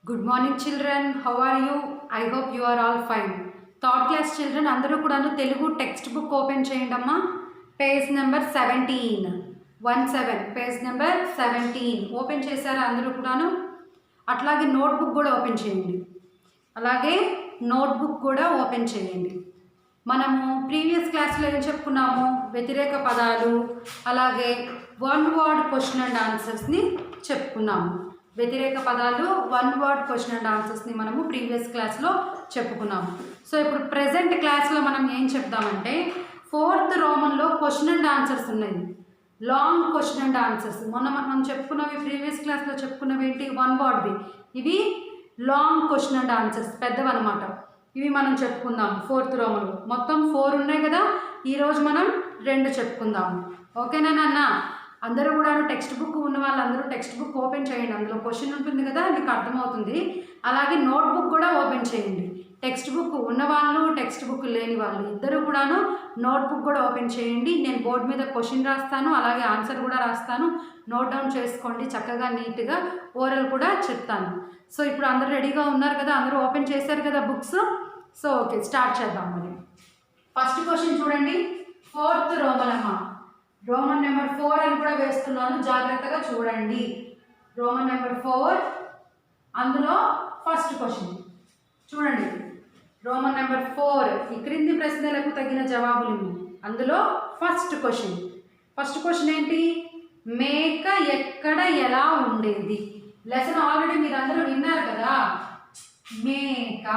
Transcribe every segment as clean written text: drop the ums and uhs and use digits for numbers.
Good morning children, how are you? I hope you are all fine. Third class children అందరూ కూడాను Telugu text book open చేయండి అమ్మా. Page number 17 page number 17 open చేశారా అందరూ కూడాను? అట్లాగే నోట్బుక్ కూడా ఓపెన్ చేయండి. మనము ప్రీవియస్ క్లాస్లో ఏం చెప్పుకున్నాము? వ్యతిరేక పదాలు అలాగే వన్ వర్డ్ క్వశ్చన్ అండ్ ఆన్సర్స్ని చెప్పుకున్నాము. వ్యతిరేక పదాలు వన్ వర్డ్ క్వశ్చన్ అండ్ ఆన్సర్స్ని మనము ప్రీవియస్ క్లాస్లో చెప్పుకున్నాము. సో ఇప్పుడు ప్రెజెంట్ క్లాస్లో మనం ఏం చెప్దామంటే 4th రోమన్లో క్వశ్చన్ అండ్ ఆన్సర్స్ ఉన్నాయి. లాంగ్ క్వశ్చన్ అండ్ ఆన్సర్స్ మనం చెప్పుకున్నవి ప్రీవియస్ క్లాస్లో చెప్పుకున్నవి ఏంటి? వన్ వర్డ్వి. ఇవి లాంగ్ క్వశ్చన్ అండ్ ఆన్సర్స్ పెద్దవన్నమాట. ఇవి మనం చెప్పుకుందాం 4th రోమన్లో. మొత్తం 4 ఉన్నాయి కదా, ఈరోజు మనం 2 చెప్పుకుందాము. ఓకేనా నాన్న? అందరూ కూడా టెక్స్ట్ బుక్ ఉన్న వాళ్ళందరూ టెక్స్ట్ బుక్ ఓపెన్ చేయండి. అందులో క్వశ్చన్ ఉంటుంది కదా, మీకు అర్థమవుతుంది. అలాగే నోట్బుక్ కూడా ఓపెన్ చేయండి. టెక్స్ట్ బుక్ ఉన్నవాళ్ళు టెక్స్ట్ బుక్ లేని వాళ్ళు ఇద్దరు కూడాను నోట్బుక్ కూడా ఓపెన్ చేయండి. నేను బోర్డు మీద క్వశ్చన్ రాస్తాను, అలాగే ఆన్సర్ కూడా రాస్తాను. నోట్ డౌన్ చేసుకోండి చక్కగా నీట్గా. ఓరల్ కూడా చెప్తాను. సో ఇప్పుడు అందరూ రెడీగా ఉన్నారు కదా, అందరూ ఓపెన్ చేశారు కదా బుక్స్. సో ఓకే, స్టార్ట్ చేద్దాం. మరి ఫస్ట్ క్వశ్చన్ చూడండి. 4th రోమన్ అమ్మ, రోమన్ నెంబర్ 4 అని కూడా వేస్తున్నాను, జాగ్రత్తగా చూడండి. రోమన్ నెంబర్ 4 అందులో ఫస్ట్ క్వశ్చన్ చూడండి. రోమన్ నెంబర్ 4 ఈ క్రింది ప్రశ్నలకు తగిన జవాబులు. అందులో ఫస్ట్ క్వశ్చన్ ఏంటి? మేక ఎక్కడ ఎలా ఉండేది? లెసన్ ఆల్రెడీ మీరు అందరూ విన్నారు కదా. మేక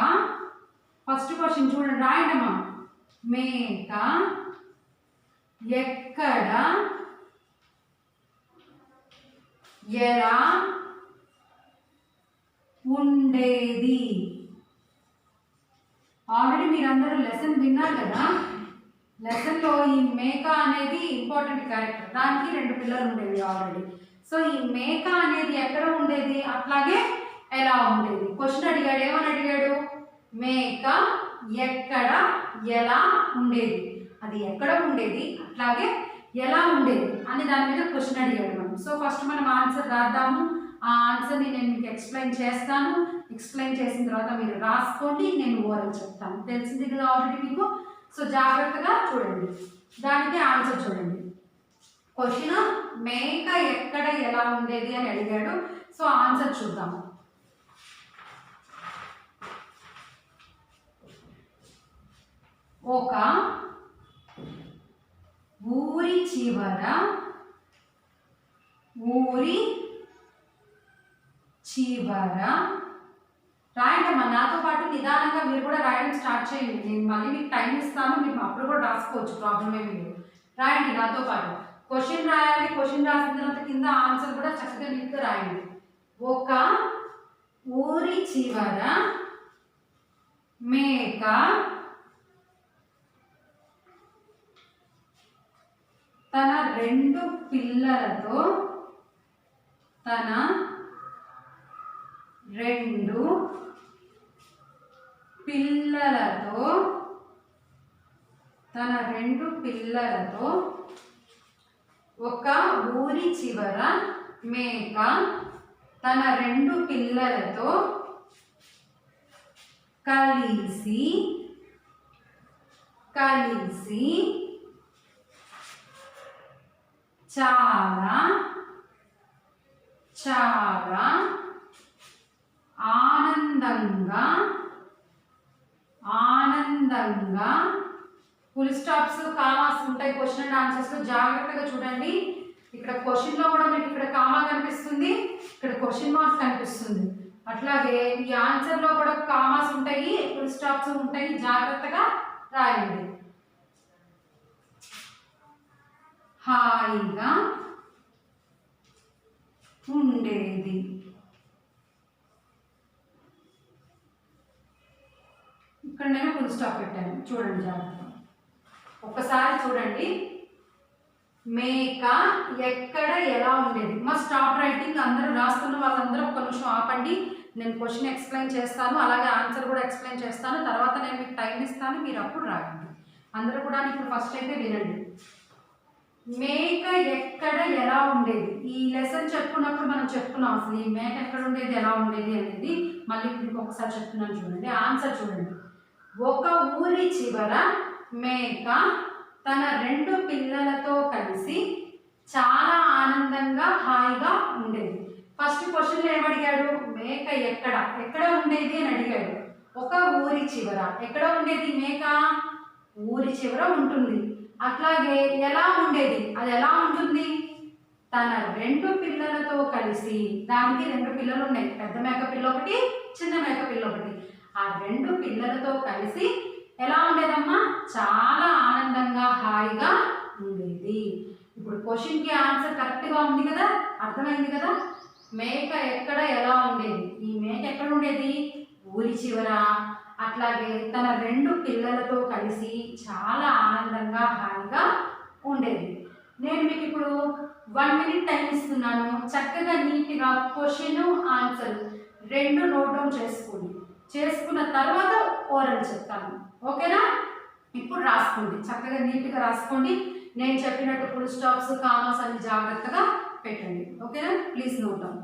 ఫస్ట్ క్వశ్చన్ చూడండి, రాయండమ్మా. మేక ఎక్కడ ఎలా ఉండేది? ఆల్రెడీ మీరందరూ లెసన్ విన్నారు కదా. లెసన్లో ఈ మేక అనేది ఇంపార్టెంట్ క్యారెక్టర్. దానికి 2 పిల్లలు ఉండేవి ఆల్రెడీ. సో ఈ మేక అనేది ఎక్కడ ఉండేది, అట్లాగే ఎలా ఉండేది? క్వశ్చన్ అడిగాడు. ఏమని అడిగాడు? మేక ఎక్కడ ఎలా ఉండేది, అది ఎక్కడ ఉండేది అట్లాగే ఎలా ఉండేది అని దాని మీద క్వశ్చన్ అడిగాడు మనం. సో ఫస్ట్ మనం ఆన్సర్ రాద్దాము. ఆ ఆన్సర్ని నేను మీకు ఎక్స్ప్లెయిన్ చేస్తాను. ఎక్స్ప్లెయిన్ చేసిన తర్వాత మీరు రాసుకోండి, నేను ఓరల్ చెప్తాను. తెలిసింది కదా ఆల్రెడీ మీకు. సో జాగ్రత్తగా చూడండి. దానికి ఆన్సర్ చూడండి. క్వశ్చన్ మేక ఎక్కడ ఎలా ఉండేది అని అడిగాడు. సో ఆన్సర్ చూద్దాము. ఒక ఊరి చివర రాయండమ్మా. నాతో పాటు నిదానంగా మీరు కూడా రాయడం స్టార్ట్ చేయండి. నేను మళ్ళీ మీకు టైం ఇస్తాను, మీరు అప్పుడు కూడా రాసుకోవచ్చు, ప్రాబ్లం ఏమి లేదు. రాయండి నాతో పాటు. క్వశ్చన్ రాయాలి. క్వశ్చన్ రాసిన తర్వాత కింద ఆన్సర్ కూడా చక్కగా నీట్గా రాయండి. ఒక ఊరి చివర మేక తన 2 పిల్లలతో ఒక ఊరి చివర మేక తన 2 పిల్లలతో కలిసి చాలా ఆనందంగా ఫుల్ స్టాప్స్ కామాస్ ఉంటాయి క్వశ్చన్ అండ్ ఆన్సర్స్లో. జాగ్రత్తగా చూడండి. ఇక్కడ క్వశ్చన్లో కూడా మీకు ఇక్కడ కామా కనిపిస్తుంది, ఇక్కడ క్వశ్చన్ మార్క్స్ కనిపిస్తుంది. అట్లాగే ఈ ఆన్సర్లో కూడా కామాస్ ఉంటాయి, ఫుల్ స్టాప్స్ ఉంటాయి. జాగ్రత్తగా రాయండి. హాయిగా ఉండేది. ఇక్కడ నేను ఫుల్ స్టాప్ పెట్టాను, చూడండి జాగ్రత్త. ఒక్కసారి చూడండి. మేక ఎక్కడ ఎలా ఉండేది. మా స్టాప్ రైటింగ్. అందరూ రాస్తున్న వాళ్ళందరూ ఒక్క నిమిషం ఆపండి. నేను క్వశ్చన్ ఎక్స్ప్లెయిన్ చేస్తాను, అలాగే ఆన్సర్ కూడా ఎక్స్ప్లెయిన్ చేస్తాను. తర్వాత నేను మీకు టైం ఇస్తాను, మీరు అప్పుడు రాయండి. అందరూ కూడా ఇప్పుడు ఫస్ట్ అయితే వినండి. మేక ఎక్కడ ఎలా ఉండేది? ఈ లెసన్ చెప్పుకున్నప్పుడు మనం చెప్పుకున్నాం అసలు ఈ మేక ఎక్కడ ఉండేది, ఎలా ఉండేది అనేది. మళ్ళీ మీకు ఒకసారి చెప్తున్నాను చూడండి. ఆన్సర్ చూడండి. ఒక ఊరి చివర మేక తన 2 పిల్లలతో కలిసి చాలా ఆనందంగా హాయిగా ఉండేది. ఫస్ట్ క్వశ్చన్లో ఏమడిగాడు? మేక ఎక్కడ ఉండేది అని అడిగాడు. ఒక ఊరి చివర ఎక్కడ ఉండేది మేక? ఊరి చివర ఉంటుంది. అట్లాగే ఎలా ఉండేది? అది ఎలా ఉంటుంది? తన 2 పిల్లలతో కలిసి, దానికి 2 పిల్లలు ఉన్నాయి, పెద్ద మేక పిల్ల ఒకటి, చిన్న మేక పిల్ల ఒకటి. ఆ 2 పిల్లలతో కలిసి ఎలా ఉండేదమ్మా? చాలా ఆనందంగా హాయిగా ఉండేది. ఇప్పుడు క్వశ్చన్కి ఆన్సర్ కరెక్ట్గా ఉంది కదా, అర్థమైంది కదా. మేక ఎక్కడ ఎలా ఉండేది? ఈ మేక ఎక్కడ ఉండేది? ఊరి చివర. అట్లాగే తన 2 పిల్లలతో కలిసి చాలా ఆనందంగా హాయిగా ఉండేది. నేను మీకు ఇప్పుడు 1 మినిట్ టైం ఇస్తున్నాను. చక్కగా నీట్గా క్వశ్చన్ ఆన్సర్ 2 నోట్ డౌన్ చేసుకోండి. చేసుకున్న తర్వాత ఓరల్ చెప్తాను. ఓకేనా? ఇప్పుడు రాసుకోండి, చక్కగా నీట్గా రాసుకోండి. నేను చెప్పినట్టు ఫుల్ స్టాప్స్, కామాస్ అన్ని జాగ్రత్తగా పెట్టండి. ఓకేనా? Please note down.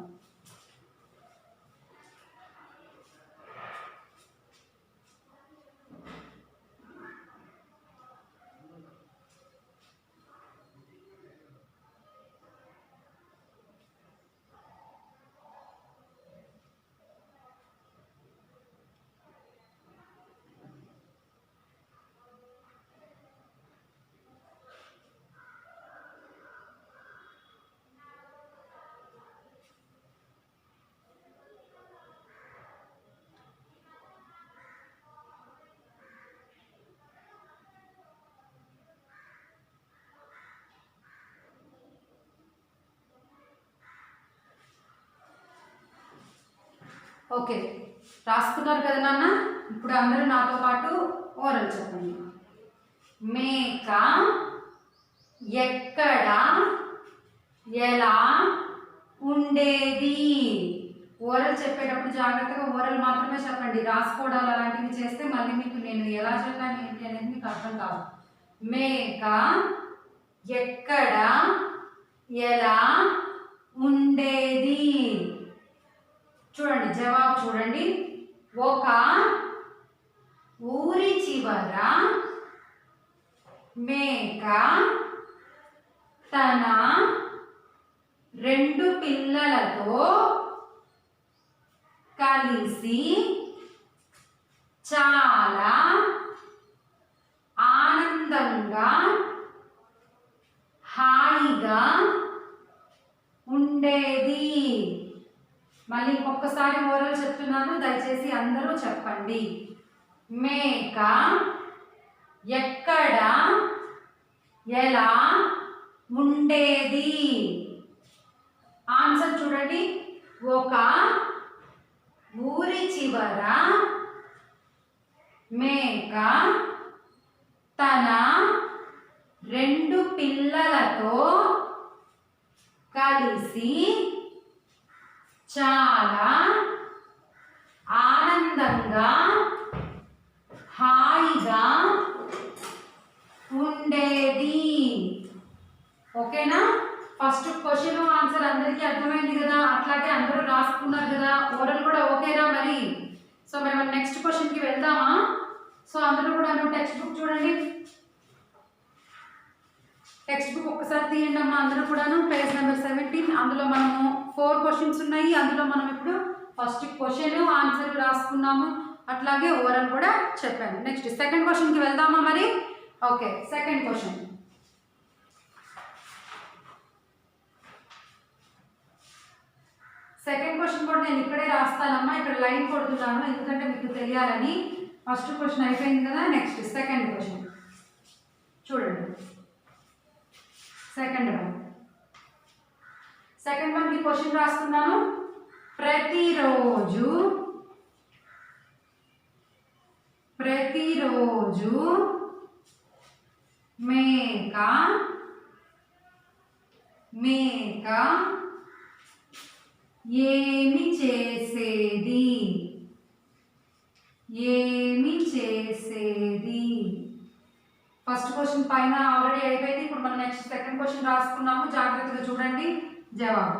ఓకే, రాసుకున్నారు కదా నాన్న? ఇప్పుడు అందరూ నాతో పాటు ఓరల్ చెప్పండి. మేక ఎక్కడ ఎలా ఉండేది? ఓరల్ చెప్పేటప్పుడు జాగ్రత్తగా ఓరల్ మాత్రమే చెప్పండి. రాసుకోవడాలు అలాంటివి చేస్తే మళ్ళీ మీకు నేను ఎలా చెప్పాను ఏంటి అనేది మీకు అర్థం కాదు. మేక ఎక్కడ ఎలా ఉండేది? చూడండి, జవాబు చూడండి. ఒక ఊరి చివర మేక తన 2 పిల్లలతో కలిసి చాలా ఆనందంగా హాయిగా ఉండేది. మళ్ళీ ఇంకొకసారి ఓరల్ చెప్తున్నాను, దయచేసి అందరూ చెప్పండి. మేక ఎక్కడ ఎలా ఉండేది? ఆన్సర్ చూడండి. ఒక ఊరి చివర మేక తన 2 పిల్లలతో కలిసి చాలా ఆనందంగా హాయిగా ఉండేది. ఓకేనా? ఫస్ట్ క్వశ్చన్ ఆన్సర్ అందరికీ అర్థమైంది కదా? అట్లాగే అందరూ రాసుకున్నారు కదా? ఓరల్ కూడా ఓకేనా మరి? సో మనం నెక్స్ట్ క్వశ్చన్కి వెళ్దామా? సో అందరూ కూడా టెక్స్ట్ బుక్ చూడండి. టెక్స్ట్ బుక్ ఒక్కసారి తీయండి అమ్మా అందరూ కూడాను. Page number 17. అందులో మనము 4 క్వశ్చన్స్ ఉన్నాయి. అందులో మనం ఇప్పుడు ఫస్ట్ క్వశ్చన్ ఆన్సర్ రాసుకున్నాము, అట్లాగే ఓరల్ కూడా చెప్పాను. నెక్స్ట్ సెకండ్ క్వశ్చన్కి వెళ్దామా మరి? Okay, second question. Second question కూడా నేను ఇక్కడే రాస్తానమ్మా, ఇక్కడ లైన్ కొడుతున్నాను ఎందుకంటే మీకు తెలియాలని. ఫస్ట్ క్వశ్చన్ అయిపోయింది కదా, నెక్స్ట్ సెకండ్ క్వశ్చన్ చూడండి. సెకండ్ వన్కి క్వశ్చన్ రాస్తున్నాను. ప్రతిరోజు మేక ఏమి చేసేది? ఫస్ట్ క్వశ్చన్ పైన ఆల్రెడీ అయిపోయింది. ఇప్పుడు మనం నెక్స్ట్ సెకండ్ క్వశ్చన్ రాసుకున్నాము. జాగ్రత్తగా చూడండి జవాబు.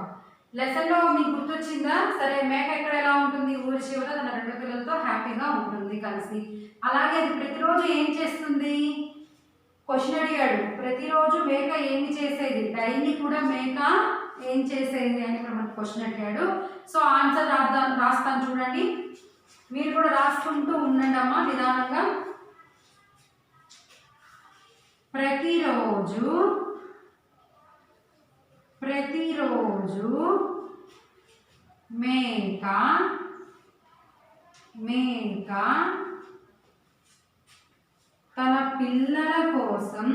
లెసన్లో మీకు గుర్తొచ్చిందా? సరే, మేక ఎక్కడ ఎలా ఉంటుంది? ఊరి చివర తన 2 పిల్లలతో హ్యాపీగా ఉంటుంది కలిసి. అలాగే అది ప్రతిరోజు ఏం చేస్తుంది? క్వశ్చన్ అడిగాడు, ప్రతిరోజు మేక ఏమి చేసేది? డైలీ కూడా మేక ఏం చేసేది అని ఇక్కడ మనకు క్వశ్చన్ అడిగాడు. సో ఆన్సర్ రాస్తాను చూడండి. మీరు కూడా రాసుకుంటూ ఉండండి అమ్మా నిదానంగా. ప్రతిరోజు మేక తన పిల్లల కోసం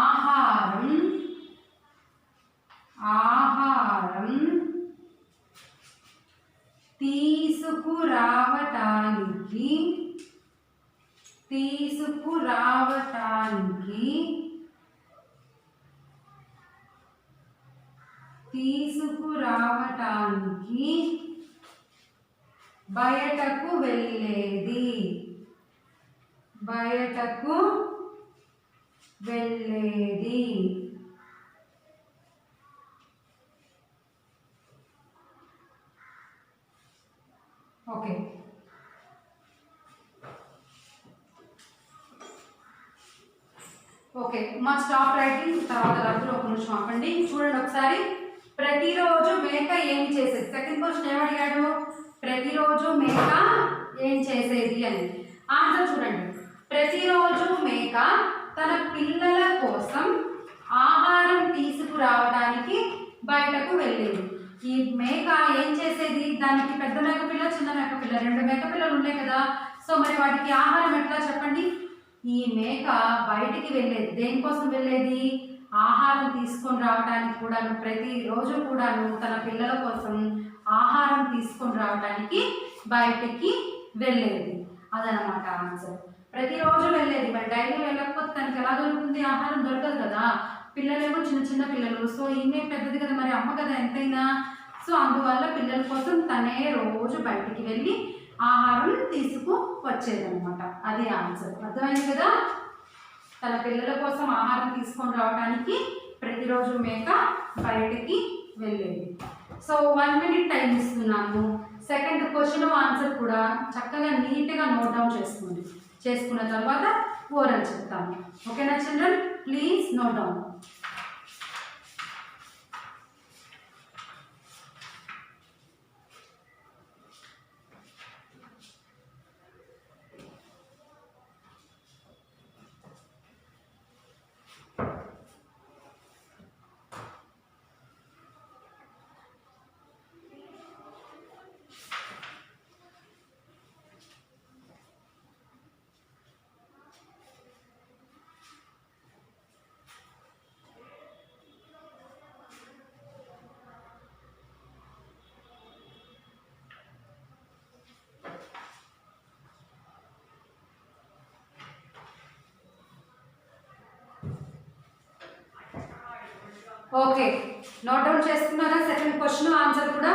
ఆహారం తీసుకురావటానికి బయటకు వెళ్ళేది. ఓకే, ఓకే మా స్టాప్ రైటింగ్. తర్వాత రాత్రి ఒక నిమిషం ఆపండి. చూడండి ఒకసారి. ప్రతిరోజు మేక ఏం చేసేది? సెకండ్ క్వశ్చన్ ఏమడిగాడు? ప్రతిరోజు మేక ఏం చేసేది అని. ఆన్సర్ చూడండి. ప్రతిరోజు మేక తన పిల్లల కోసం ఆహారం తీసుకురావడానికి బయటకు వెళ్ళేది. ఈ మేక ఏం చేసేది? దానికి పెద్ద మేకపిల్ల, చిన్న మేకపిల్ల, 2 మేకపిల్లలు ఉన్నాయి కదా. సో మరి వాటికి ఆహారం ఎట్లా చెప్పండి? ఈ మేక బయటికి వెళ్ళేది. దేనికోసం వెళ్ళేది? ఆహారం తీసుకొని రావడానికి కూడాను. ప్రతిరోజు కూడాను తన పిల్లల కోసం ఆహారం తీసుకొని రావడానికి బయటికి వెళ్ళేది. అదనమాట ఆన్సర్. ప్రతిరోజు వెళ్ళేది. మరి డైలీ వెళ్ళకపోతే తనకి ఎలా దొరుకుతుంది? ఆహారం దొరకదు కదా. పిల్లలేమో చిన్న పిల్లలు. సో ఈమె పెద్దది కదా, మరి అమ్మ కదా ఎంతైనా. సో అందువల్ల పిల్లల కోసం తనే రోజు బయటికి వెళ్ళి ఆహారం తీసుకు వచ్చేదనమాట. అది ఆన్సర్. అర్థమైంది కదా? తన పిల్లల కోసం ఆహారం తీసుకొని రావడానికి ప్రతిరోజు మేక బయటికి వెళ్ళేది. సో 1 minute టైం ఇస్తున్నాను. సెకండ్ క్వశ్చన్ ఆన్సర్ కూడా చక్కగా నీట్గా నోట్ డౌన్ చేసుకున్న తర్వాత ఓరల్ చెప్తాను. ఓకేనా children? Please note down. Okay, note down చేసుకున్నారా? సెకండ్ క్వశ్చన్ ఆన్సర్ కూడా.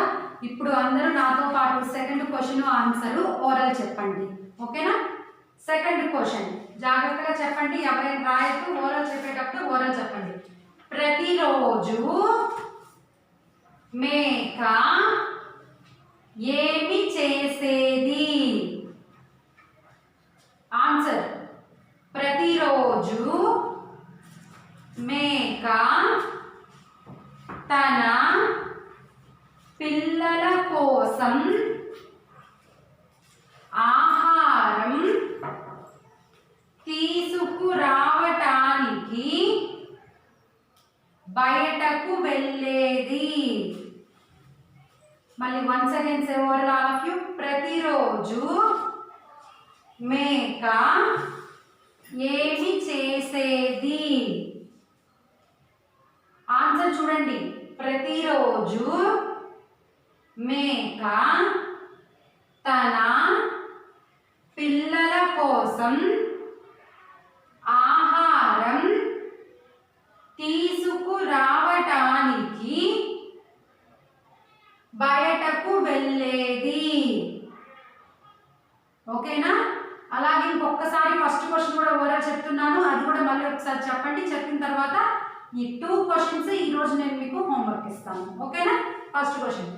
ఇప్పుడు అందరూ నాతో పాటు సెకండ్ క్వశ్చన్ ఆన్సర్ ఓరల్ చెప్పండి. ఓకేనా? సెకండ్ క్వశ్చన్ జాగ్రత్తగా చెప్పండి. ఎవరైనా రాయొద్దు. ఓరల్ చెప్పేటప్పుడు ఓరల్ చెప్పండి. ప్రతిరోజు మేక ఏమి చేసేది? ఆన్సర్. ప్రతిరోజు మేక తన పిల్లల కోసం ఆహారం తీసుకురావటానికి బయటకు వెళ్ళేది. మళ్ళీ once again say over all of you. ప్రతిరోజు మేక ఏమి చేసేది? ఆన్సర్ చూడండి. ప్రతిరోజు మేక తన పిల్లల కోసం ఆహారం ఓకేనా? అలాగే ఇంకొకసారి ఫస్ట్ క్వశ్చన్ కూడా ఓవరాల్ చెప్తున్నాను, అది కూడా మళ్ళీ ఒకసారి చెప్పండి. చెప్పిన తర్వాత ఈ 2 క్వశ్చన్స్ ఈరోజు నేను మీకు హోంవర్క్ ఇస్తాను. ఓకేనా? ఫస్ట్ క్వశ్చన్,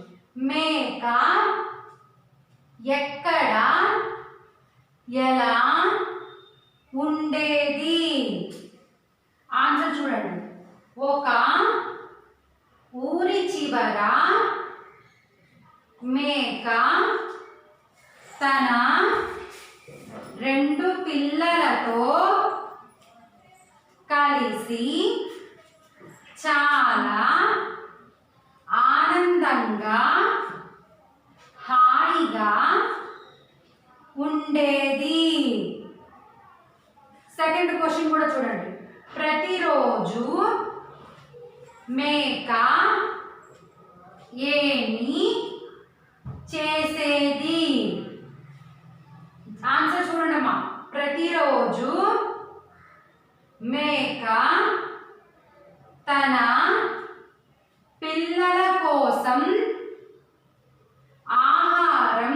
మేక ఎక్కడ ఎలా ఉండేది? ఆన్సర్ చూడండి. ఒక ఊరి చివర మేక తన 2 పిల్లలతో కలిసి చాలా ఆనందంగా హాయిగా ఉండేది. సెకండ్ క్వశ్చన్ కూడా చూడండి. ప్రతిరోజు మేక ఏమి చేసేది? ఆన్సర్ చూడండి అమ్మా. ప్రతిరోజు మేక తన పిల్లల కోసం ఆహారం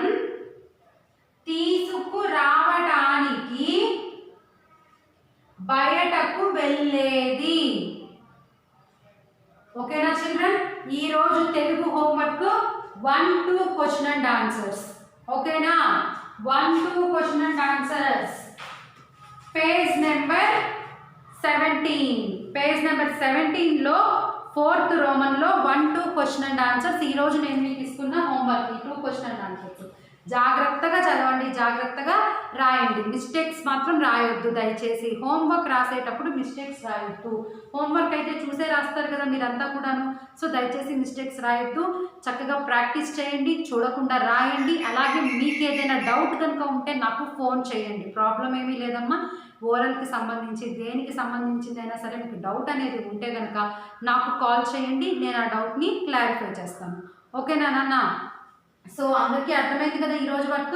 తీసుకురావడానికి బయటకు వెళ్ళేది. ఓకేనా చిల్డ్రన్? ఈరోజు Telugu homework 1-2 question and answers. ఓకేనా? 1-2 question and answers. Page number 17. Page number 17లో 4th రోమన్లో 1-2 క్వశ్చన్ అండ్ ఆన్సర్స్. ఈరోజు నేను మీకు ఇస్తున్న హోంవర్క్ 2 క్వశ్చన్ అండ్ ఆన్సర్స్. జాగ్రత్తగా చదవండి, జాగ్రత్తగా రాయండి. మిస్టేక్స్ మాత్రం రాయొద్దు దయచేసి. హోంవర్క్ రాసేటప్పుడు మిస్టేక్స్ రాయొద్దు. హోంవర్క్ అయితే చూసే రాస్తారు కదా మీరంతా కూడాను. సో దయచేసి మిస్టేక్స్ రాయొద్దు. చక్కగా ప్రాక్టీస్ చేయండి, చూడకుండా రాయండి. అలాగే మీకు ఏదైనా డౌట్ కనుక ఉంటే నాకు ఫోన్ చేయండి, ప్రాబ్లం ఏమీ లేదమ్మా. ఓరల్కి సంబంధించి దేనికి సంబంధించిందైనా సరే మీకు డౌట్ అనేది ఉంటే కనుక నాకు కాల్ చేయండి, నేను ఆ డౌట్ని క్లారిఫై చేస్తాను. ఓకేనా నాన్న? సో అందరికీ అర్థమైంది కదా ఈరోజు work.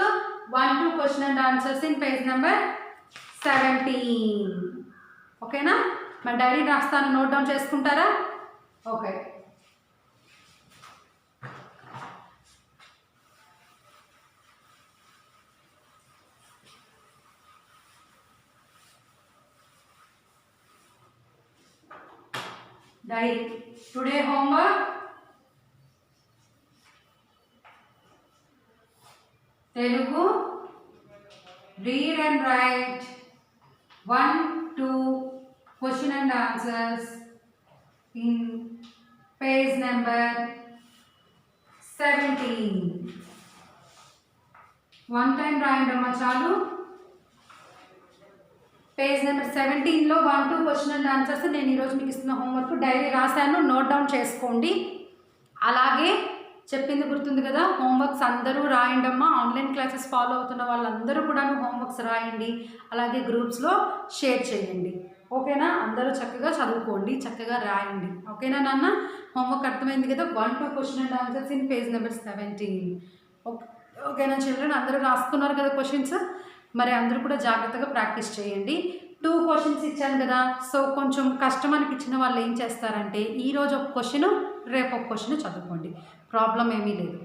1-2 question and answers in page number 17. ఓకేనా? మన డైరీ రాస్తాను, నోట్ డౌన్ చేసుకుంటారా? Okay. Diary today homework Telugu, read and write 1-2 question and answers in page number 17. One time రాయండి అమ్మా చాలు. పేజ్ నెంబర్ 17లో 1-2 క్వశ్చన్ అండ్ ఆన్సర్స్ నేను ఈరోజు మీకు ఇస్తున్న హోంవర్క్. డైరీ రాశాను, నోట్ డౌన్ చేసుకోండి. అలాగే చెప్పింది గుర్తుంది కదా, హోంవర్క్స్ అందరూ రాయండి అమ్మా. ఆన్లైన్ క్లాసెస్ ఫాలో అవుతున్న వాళ్ళందరూ కూడా హోంవర్క్స్ రాయండి. అలాగే గ్రూప్స్లో షేర్ చేయండి. ఓకేనా? అందరూ చక్కగా చదువుకోండి, చక్కగా రాయండి. ఓకేనా నాన్న? హోంవర్క్ అర్థమైంది కదా. 1-2 question and answers in page number 17. ఓకేనా చిల్డ్రన్? అందరూ రాసుకున్నారు కదా క్వశ్చన్స్. మరి అందరూ కూడా జాగ్రత్తగా ప్రాక్టీస్ చేయండి. 2 క్వశ్చన్స్ ఇచ్చాను కదా, సో కొంచెం కష్టం అనిపించిన వాళ్ళు ఏం చేస్తారంటే ఈరోజు ఒక క్వశ్చన్, రేపు ఒక క్వశ్చన్ చదువుకోండి, ప్రాబ్లం ఏమీ లేదు.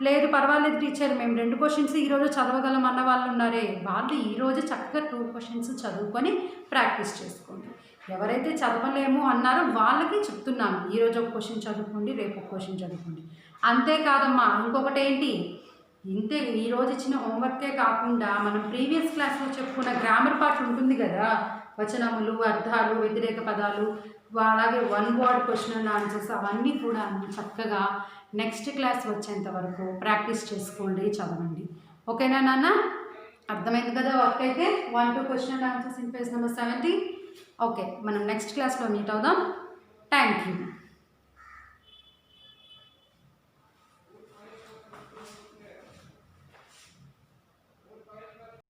లేదు పర్వాలేదు టీచర్ మేము 2 క్వశ్చన్స్ ఈరోజు చదవగలం అన్న వాళ్ళు ఉన్నారే, వాళ్ళు ఈరోజు చక్కగా 2 క్వశ్చన్స్ చదువుకొని ప్రాక్టీస్ చేసుకోండి. ఎవరైతే చదవలేము అన్నారో వాళ్ళకి చెప్తున్నాను, ఈరోజు ఒక క్వశ్చన్ చదువుకోండి, రేపు ఒక క్వశ్చన్ చదువుకోండి. అంతేకాదమ్మా, ఇంకొకటి ఏంటి, ఇంతే ఈరోజు ఇచ్చిన హోంవర్కే కాకుండా మనం ప్రీవియస్ క్లాస్లో చెప్పుకున్న గ్రామర్ పార్ట్ ఉంటుంది కదా, వచనములు, అర్థాలు, వ్యతిరేక పదాలు, అలాగే 1 వర్డ్ క్వశ్చన్ అండ్ ఆన్సర్స్, అవన్నీ కూడా చక్కగా నెక్స్ట్ క్లాస్ వచ్చేంత వరకు ప్రాక్టీస్ చేసుకోండి, చదవండి. ఓకేనా నాన్న? అర్థమైంది కదా వర్క్ అయితే. 1-2 question and answers in page number 17. Okay, మనం నెక్స్ట్ క్లాస్లో మీట్ అవుదాం. Thank you.